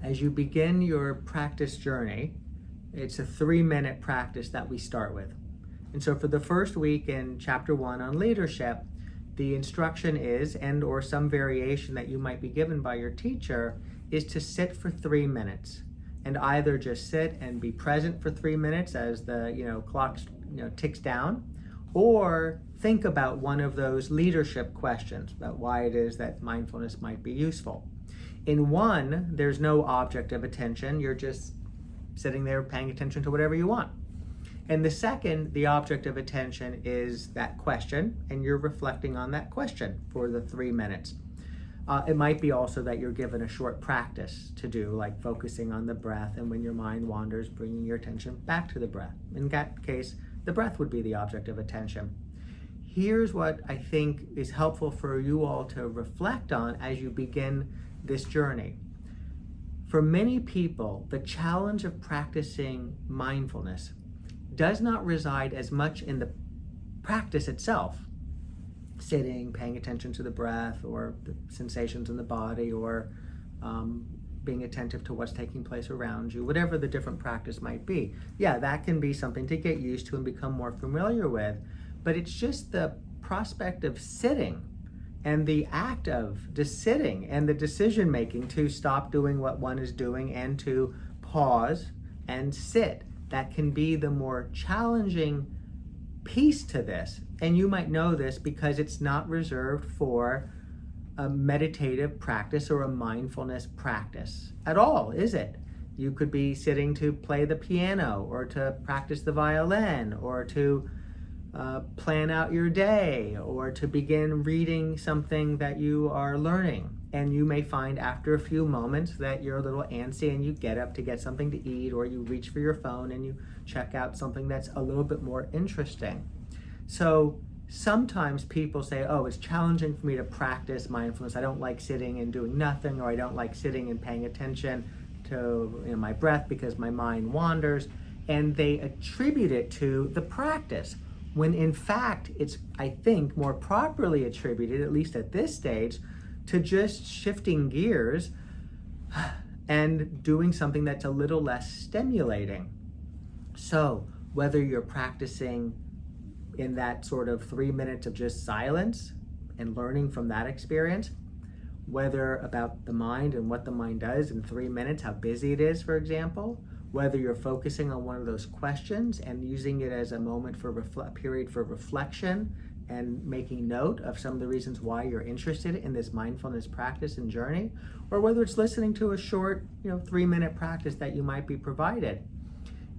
As you begin your practice journey, it's a 3-minute practice that we start with. And so for the first week in chapter 1 on leadership, the instruction is, and or some variation that you might be given by your teacher, is to sit for 3 minutes. And either just sit and be present for 3 minutes as the clock ticks down, or think about one of those leadership questions about why it is that mindfulness might be useful. In one, there's no object of attention. You're just sitting there paying attention to whatever you want. And the second, the object of attention is that question, and you're reflecting on that question for the 3 minutes. It might be also that you're given a short practice to do, like focusing on the breath, and when your mind wanders, bringing your attention back to the breath. In that case, the breath would be the object of attention. Here's what I think is helpful for you all to reflect on as you begin this journey. For many people, the challenge of practicing mindfulness does not reside as much in the practice itself, sitting, paying attention to the breath or the sensations in the body, or being attentive to what's taking place around you, whatever the different practice might be. Yeah, that can be something to get used to and become more familiar with, but it's just the prospect of sitting and the act of just sitting and the decision making to stop doing what one is doing and to pause and sit that can be the more challenging piece to this. And you might know this because it's not reserved for a meditative practice or a mindfulness practice at all, is it? You could be sitting to play the piano or to practice the violin or to plan out your day or to begin reading something that you are learning. And you may find after a few moments that you're a little antsy and you get up to get something to eat, or you reach for your phone and you check out something that's a little bit more interesting. So sometimes people say, oh, it's challenging for me to practice mindfulness. I don't like sitting and doing nothing, or I don't like sitting and paying attention to my breath because my mind wanders. And they attribute it to the practice, when in fact it's, I think, more properly attributed, at least at this stage, to just shifting gears and doing something that's a little less stimulating. So whether you're practicing in that sort of 3 minutes of just silence and learning from that experience, whether about the mind and what the mind does in 3 minutes, how busy it is, for example, whether you're focusing on one of those questions and using it as a moment for a period for reflection and making note of some of the reasons why you're interested in this mindfulness practice and journey, or whether it's listening to a short 3-minute practice that you might be provided.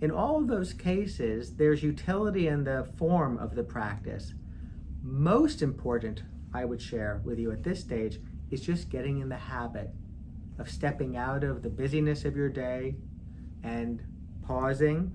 In all of those cases, there's utility in the form of the practice. Most important, I would share with you at this stage, is just getting in the habit of stepping out of the busyness of your day and pausing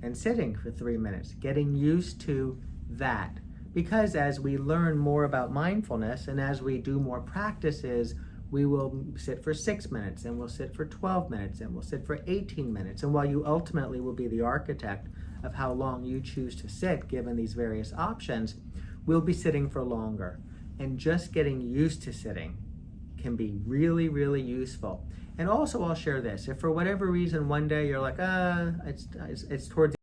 and sitting for 3 minutes, getting used to that. Because as we learn more about mindfulness and as we do more practices, we will sit for 6 minutes, and we'll sit for 12 minutes, and we'll sit for 18 minutes. And while you ultimately will be the architect of how long you choose to sit, given these various options, we'll be sitting for longer. And just getting used to sitting can be really, really useful. And also I'll share this. If for whatever reason one day you're like, it's towards